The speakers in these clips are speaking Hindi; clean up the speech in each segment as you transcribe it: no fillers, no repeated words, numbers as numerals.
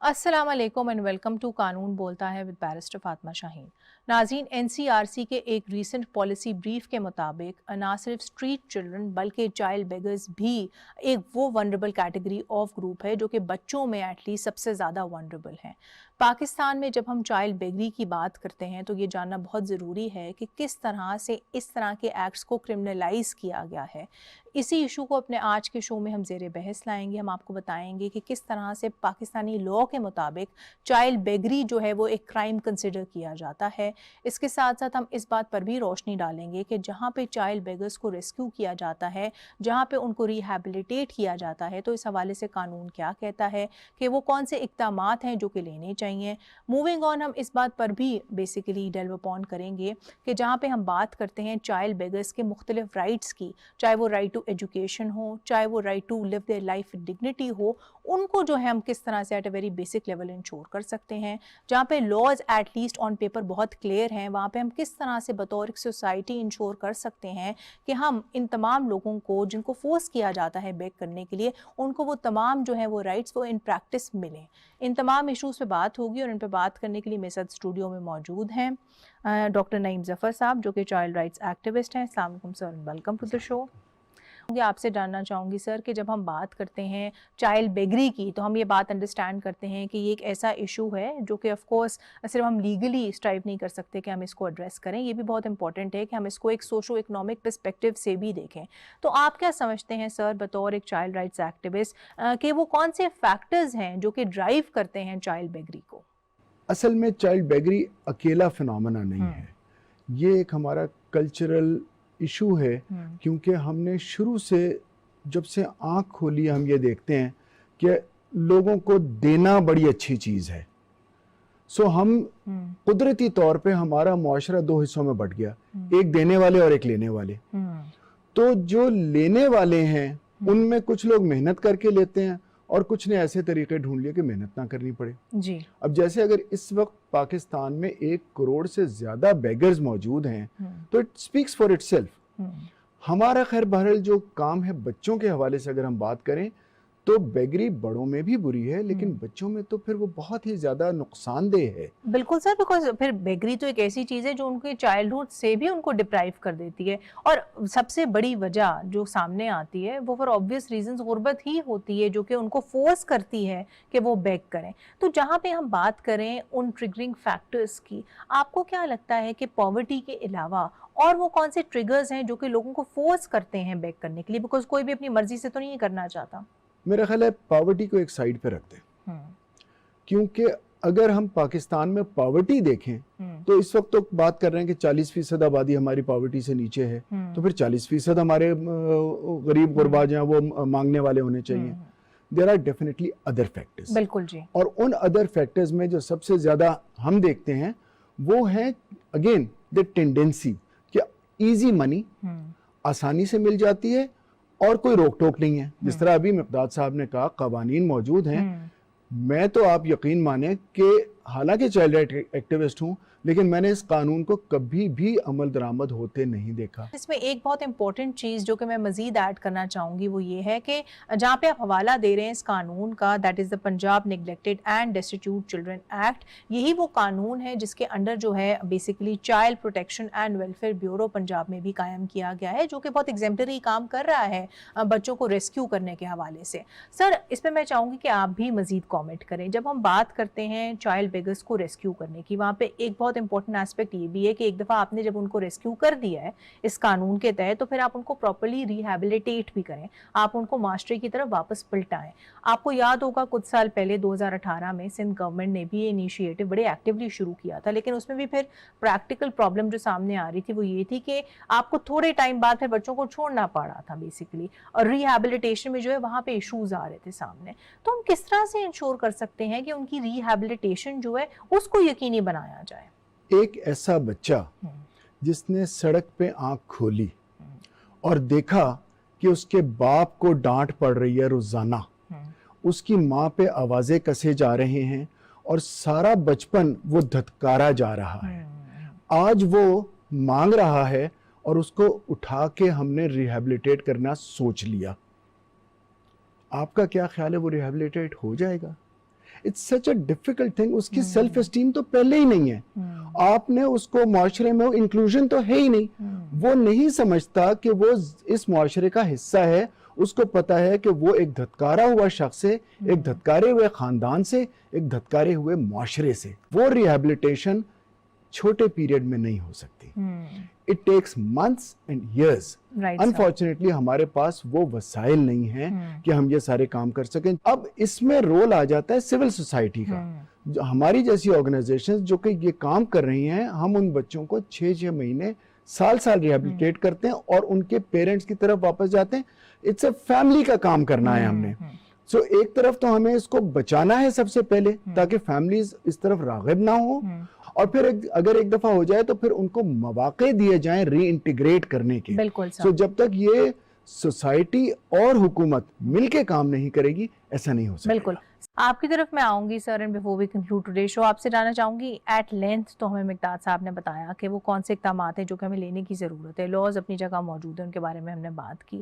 अस्सलाम वालेकुम एंड वेलकम टू कानून बोलता है विद बैरिस्टर फातिमा शाहीन। नाज़रीन, एनसीआरसी के एक रीसेंट पॉलिसी ब्रीफ के मुताबिक ना सिर्फ स्ट्रीट चिल्ड्रन बल्कि चाइल्ड बेगर्स भी एक वो वनरेबल कैटेगरी ऑफ ग्रुप है जो कि बच्चों में एटलीस्ट सबसे ज़्यादा वनरेबल है। पाकिस्तान में जब हम चाइल्ड बेगरी की बात करते हैं तो ये जानना बहुत ज़रूरी है कि किस तरह से इस तरह के एक्ट्स को क्रिमिनलाइज किया गया है। इसी इशू को अपने आज के शो में हम ज़ेरे बहस लाएंगे। हम आपको बताएंगे कि किस तरह से पाकिस्तानी लॉ के मुताबिक चाइल्ड बेगरी जो है वो एक क्राइम कंसिडर किया जाता है। इसके साथ साथ हम इस बात पर भी रोशनी डालेंगे कि जहाँ पे चाइल्ड बेगर्स को रेस्क्यू किया जाता है, जहाँ पे उनको रिहैबिलिटेट किया जाता है, तो इस हवाले से कानून क्या कहता है कि वो कौन से इक़दामात हैं जो कि लेने चाहिए। मूविंग ऑन, हम इस बात पर भी बेसिकली डेल्व अपॉन करेंगे कि जहाँ पे हम बात करते हैं चाइल्ड बेगर्स के मुख्तलिफ राइट्स की, चाहे वो राइट टू एजुकेशन हो, चाहे वो right to live there life dignity हो, उनको जो है हम किस तरह से at a very basic level ensure कर सकते हैं। जहाँ पे laws at least on paper बहुत क्लियर हैं, वहाँ पे हम किस तरह से बतौर एक सोसाइटी इंश्योर कर सकते हैं कि हम इन तमाम लोगों को जिनको फोर्स किया जाता है बेग करने के लिए, उनको वो तमाम जो है वो राइट्स वो इन प्रैक्टिस मिलें। इन तमाम इशूज़ पे बात होगी और इन पे बात करने के लिए मेरे साथ स्टूडियो में मौजूद हैं डॉक्टर नईम ज़फ़र साहब जो कि चाइल्ड राइट्स एक्टिविस्ट हैं। अस्सलाम वालेकुम sir, welcome to the show. आपसे जानना चाहूँगी सर कि जब हम बात करते हैं चाइल्ड बेगरी की तो हम ये बात अंडरस्टैंड करते हैं कि ये एक ऐसा इशू है जो कि ऑफ कोर्स सिर्फ हम लीगली स्ट्राइव नहीं कर सकते कि हम इसको एड्रेस करें, ये भी बहुत इंपॉर्टेंट है कि हम इसको एक सोशो इकोनॉमिक पर्सपेक्टिव से भी देखें। तो आप क्या समझते हैं सर बतौर एक चाइल्ड राइट्स एक्टिविस्ट कि वो कौन से फैक्टर्स हैं जो कि ड्राइव करते हैं चाइल्ड बेगरी को? असल में चाइल्ड बेगरी अकेला फिनोमेना नहीं है, ये एक हमारा कल्चरल इशू है। क्योंकि हमने शुरू से जब से आंख खोली हम ये देखते हैं कि लोगों को देना बड़ी अच्छी चीज़ है। सो हम कुदरती तौर पे हमारा मुआशरा दो हिस्सों में बट गया, एक देने वाले और एक लेने वाले। तो जो लेने वाले हैं उनमें कुछ लोग मेहनत करके लेते हैं और कुछ ने ऐसे तरीके ढूंढ लिए कि मेहनत ना करनी पड़े जी। अब जैसे अगर इस वक्त पाकिस्तान में 1 करोड़ से ज्यादा बेगर्स मौजूद हैं तो इट स्पीक्स फॉर इटसेल्फ। हमारा खैर बहरहाल जो काम है बच्चों के हवाले से अगर हम बात करें तो बेगरी बड़ों में भी बुरी है, लेकिन बच्चों में तो फिर वो बहुत ही ज्यादा नुकसानदेह है। बिल्कुल सर, बिकॉज फिर बेगरी तो एक ऐसी चीज़ है जो उनके चाइल्डहुड से भी उनको डिप्राइव कर देती है। और सबसे बड़ी वजह जो सामने आती है वो फॉर ऑब्वियस रीजंस गुर्बत ही होती है जो कि उनको फोर्स करती है कि वो बेग करें। तो जहाँ पे हम बात करें उन ट्रिगरिंग फैक्टर्स की, आपको क्या लगता है कि पॉवर्टी के अलावा और वो कौन से ट्रिगर्स हैं जो कि लोगों को फोर्स करते हैं बेग करने के लिए? बिकॉज कोई भी अपनी मर्जी से तो नहीं करना चाहता। मेरा ख्याल है पॉवर्टी को एक साइड पे रख दें, क्योंकि अगर हम पाकिस्तान में पॉवर्टी देखें तो इस वक्त तो बात कर रहे हैं कि 40% आबादी हमारी पॉवर्टी से नीचे है, तो फिर 40% हमारे गरीब गुरबा जो हैं वो मांगने वाले होने चाहिए। There are definitely other factors. बिल्कुल जी। और उन अदर फैक्टर्स में जो सबसे ज्यादा हम देखते हैं वो है अगेन द टेंडेंसी कि इजी मनी आसानी से मिल जाती है और कोई रोक टोक नहीं है। जिस तरह अभी मिक़दाद साहब ने कहा कवानीन मौजूद हैं। मैं तो आप यकीन माने कि हालांकि चाइल्ड राइट एक्टिविस्ट हूं, लेकिन मैंने इस कानून को कभी भी अमल दरामद होते नहीं देखा। इसमें एक बहुत इंपॉर्टेंट चीज़ जो कि मैं मजीद ऐड करना चाहूँगी वो ये है कि जहाँ पे आप हवाला दे रहे हैं इस कानून का, that is the Punjab neglected and destitute children act, यही वो कानून है जिसके अंडर जो है basically child protection and welfare bureau Punjab में भी कायम किया गया है, जो कि बहुत एग्जेम्पलरी काम कर रहा है बच्चों को रेस्क्यू करने के हवाले से। सर, इस पर मैं चाहूँगी कि आप भी मजीद कॉमेंट करें। जब हम बात करते हैं चाइल्ड बेगर्स को रेस्क्यू करने की, वहाँ पे एक बहुत इंपॉर्टेंट एस्पेक्ट ये भी है कि एक दफ़ा आपने जब उनको रेस्क्यू कर दिया है इस कानून के तहत, तो फिर आप उनको प्रॉपर्ली रिहैबिलिटेट भी करें, आप उनको मास्टरी की तरफ वापस पलटाएं। आपको याद होगा कुछ साल पहले 2018 में सिंध गवर्नमेंट ने भी ये इनिशिएटिव बड़े एक्टिवली शुरू किया था, लेकिन उसमें भी फिर प्रैक्टिकल प्रॉब्लम जो सामने आ रही थी वो ये थी कि आपको थोड़े टाइम बाद फिर बच्चों को छोड़ना पड़ रहा था बेसिकली, और रिहैबिलिटेशन में जो है वहाँ पे इशूज आ रहे थे सामने। तो हम किस तरह से इंश्योर कर सकते हैं कि उनकी रिहैबिलिटेशन जो है उसको यकीनी बनाया जाए? एक ऐसा बच्चा जिसने सड़क पे आंख खोली और देखा कि उसके बाप को डांट पड़ रही है रोजाना, उसकी माँ पे आवाजें कसे जा रहे हैं और सारा बचपन वो धत्कारा जा रहा है, आज वो मांग रहा है और उसको उठा के हमने रिहैबिलिटेट करना सोच लिया। आपका क्या ख्याल है वो रिहैबिलिटेट हो जाएगा? It's such a difficult thing. उसकी सेल्फ एस्टीम तो पहले ही नहीं है, आपने उसको माशरे में इंक्लूजन तो है ही नहीं, वो नहीं समझता कि वो इस माशरे का हिस्सा है। उसको पता है कि वो एक धत्कारा हुआ शख्स है, एक धत्कारे हुए खानदान से, एक धत्कारे हुए माशरे से। वो रिहैबिलिटेशन छोटे पीरियड में नहीं हो सकती, it takes months and years. Unfortunately हमारे पास वो वसाइल नहीं है कि हम ये सारे काम कर सकें। अब इसमें रोल आ जाता है सिविल सोसाइटी का। हमारी जैसी ऑर्गेनाइजेशंस जो कि ये काम कर रही हैं, हम उन बच्चों को 6-6 महीने साल रिहैबिलिटेट करते हैं और उनके पेरेंट्स की तरफ वापस जाते हैं। इट्स अ फैमिली का काम करना है हमने। सो एक तरफ तो हमें इसको बचाना है सबसे पहले, ताकि फैमिलीज इस तरफ राग़िब ना हो, और फिर अगर एक दफा हो जाए तो फिर उनको मौके दिए जाएं री इंटीग्रेट करने के। बिल्कुल। सो जब तक ये सोसाइटी और हुकूमत मिलके काम नहीं करेगी, ऐसा नहीं हो सकता। बिल्कुल। आपकी तरफ मैं आऊंगी sir, and before we conclude today show, आपसे जानना चाहूंगी एट लेंथ तो हमें मिकदाद साहब ने बताया कि वो कौन से इक़दाम हैं जो कि हमें लेने की ज़रूरत है। लॉज अपनी जगह मौजूद है, उनके बारे में हमने बात की।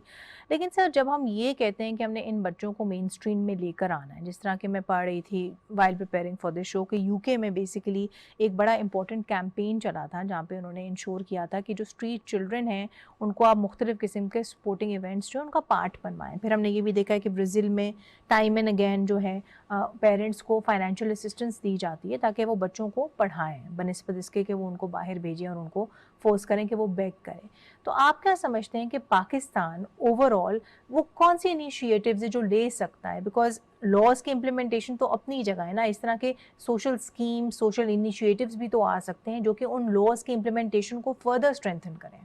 लेकिन सर जब हम ये कहते हैं कि हमने इन बच्चों को मेन स्ट्रीम में लेकर आना है, जिस तरह कि मैं पढ़ रही थी while preparing for this show कि यूके में बेसिकली एक बड़ा इंपॉर्टेंट कैंपेन चला था जहाँ पे उन्होंने इंश्योर किया था कि जो स्ट्रीट चिल्ड्रन हैं उनको आप मुख्तलिफ किस्म के स्पोर्टिंग इवेंट्स जो उनका पार्ट बनवाएं। फिर हमने ये भी देखा है कि ब्राज़ील में टाइम एंड अगेन जो है पेरेंट्स को फाइनेंशियल असिस्टेंस दी जाती है ताकि वो बच्चों को पढ़ाएं, बनिस्बत इसके कि वो उनको बाहर भेजें और उनको फोर्स करें कि वो बेग करें। तो आप क्या समझते हैं कि पाकिस्तान ओवरऑल वो कौन सी इनिशिएटिव्स है जो ले सकता है? बिकॉज लॉज की इम्प्लीमेंटेशन तो अपनी जगह है ना, इस तरह के सोशल स्कीम, सोशल इनिशिएटिव्स भी तो आ सकते हैं जो कि उन लॉज की इम्प्लीमेंटेशन को फर्दर स्ट्रेंथन करें।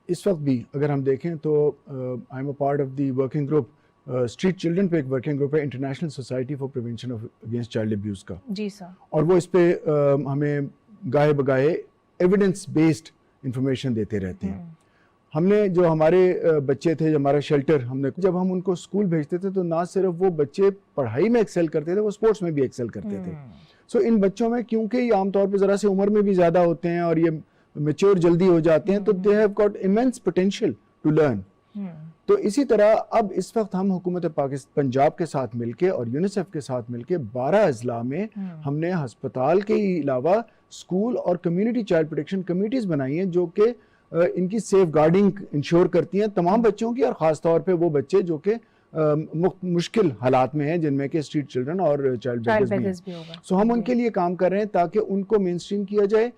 इस वक्त भी अगर हम देखें तो I am a part of the working group street children पे, एक वर्किंग ग्रुप है international society for prevention of against child abuse का। जी सर। और वो इस पे हमें गाहे बगाहे एविडेंस बेस्ड इंफॉर्मेशन देते रहते हैं। हमने जो हमारे बच्चे थे, हमारा शेल्टर, हमने जब हम उनको स्कूल भेजते थे तो ना सिर्फ वो बच्चे पढ़ाई में एक्सेल करते थे, वो स्पोर्ट्स में भी एक्सेल करते थे। सो इन बच्चों में क्योंकि ये आमतौर पर ज़रा सी उम्र में भी ज़्यादा होते हैं और ये मेच्योर जल्दी हो जाते हैं, तो they have got immense potential to learn. तो इसी तरह अब इस वक्त हम हुकूमत पाकिस्तान पंजाब के साथ मिलके और यूनिसेफ के साथ मिलके 12 अजला में हमने हस्पताल के अलावा स्कूल और कम्युनिटी चाइल्ड प्रोटेक्शन कमेटीज बनाई हैं जो कि इनकी सेफ गार्डिंग इंश्योर करती हैं तमाम बच्चों की, और ख़ास तौर पे वो बच्चे जो कि मुश्किल हालात में हैं, जिनमें के स्ट्रीट चिल्ड्रन और चाइल्ड बेगर्स भी हैं। सो हम उनके लिए काम कर रहे हैं ताकि उनको मेन स्ट्रीम किया जाए।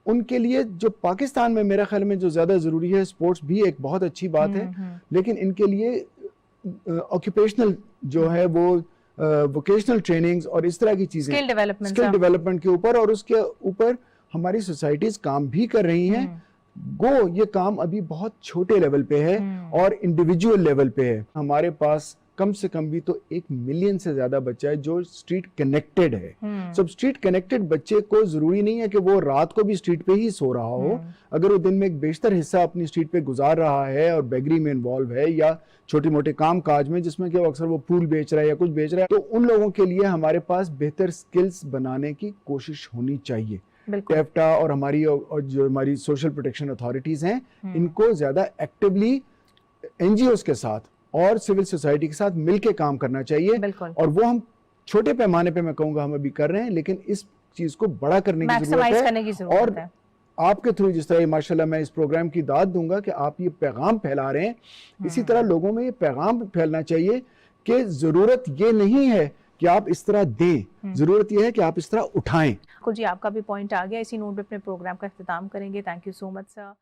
उनके लिए जो पाकिस्तान में मेरे ख्याल में जो ज़्यादा ज़रूरी है, स्पोर्ट्स भी एक बहुत अच्छी बात है, लेकिन इनके लिए ऑक्यूपेशनल जो है वो वोकेशनल ट्रेनिंग्स और इस तरह की चीज़ें, स्किल डेवलपमेंट के ऊपर, और उसके ऊपर हमारी सोसाइटीज़ काम भी कर रही हैं। ये काम अभी बहुत छोटे लेवल पे है और इंडिविजुअल लेवल पे है। हमारे पास कम से कम भी तो 1 मिलियन से ज्यादा बच्चा है जो स्ट्रीट कनेक्टेड है। सब स्ट्रीट कनेक्टेड बच्चे को जरूरी नहीं है कि वो रात को भी स्ट्रीट पे ही सो रहा हो। अगर वो दिन में एक बेशतर हिस्सा अपनी स्ट्रीट पे गुजार रहा है और बेगरी में इन्वॉल्व है या छोटे मोटे काम काज में जिसमें कि अक्सर वो फूल बेच रहा है या कुछ बेच रहा है, तो उन लोगों के लिए हमारे पास बेहतर स्किल्स बनाने की कोशिश होनी चाहिए। टेफ्टा और जो हमारी सोशल प्रोटेक्शन अथॉरिटीज हैं, इनको ज्यादा एक्टिवली एनजीओज के साथ और सिविल सोसाइटी के साथ मिलके काम करना चाहिए। और वो हम छोटे पैमाने पे मैं कहूँगा हम अभी कर रहे हैं, लेकिन इस चीज को बड़ा करने की जरूरत है। और आपके थ्रू जिस तरह माशाल्लाह मैं इस प्रोग्राम की दाद दूंगा कि आप ये पैगाम फैला रहे हैं, इसी तरह लोगों में ये पैगाम फैलना चाहिए कि जरूरत ये नहीं है कि आप इस तरह दें, जरूरत यह है कि आप इस तरह उठाएं। जी, आपका भी पॉइंट आ गया। इसी नोट पे अपने प्रोग्राम का इख्तिताम करेंगे। Thank you so much sir.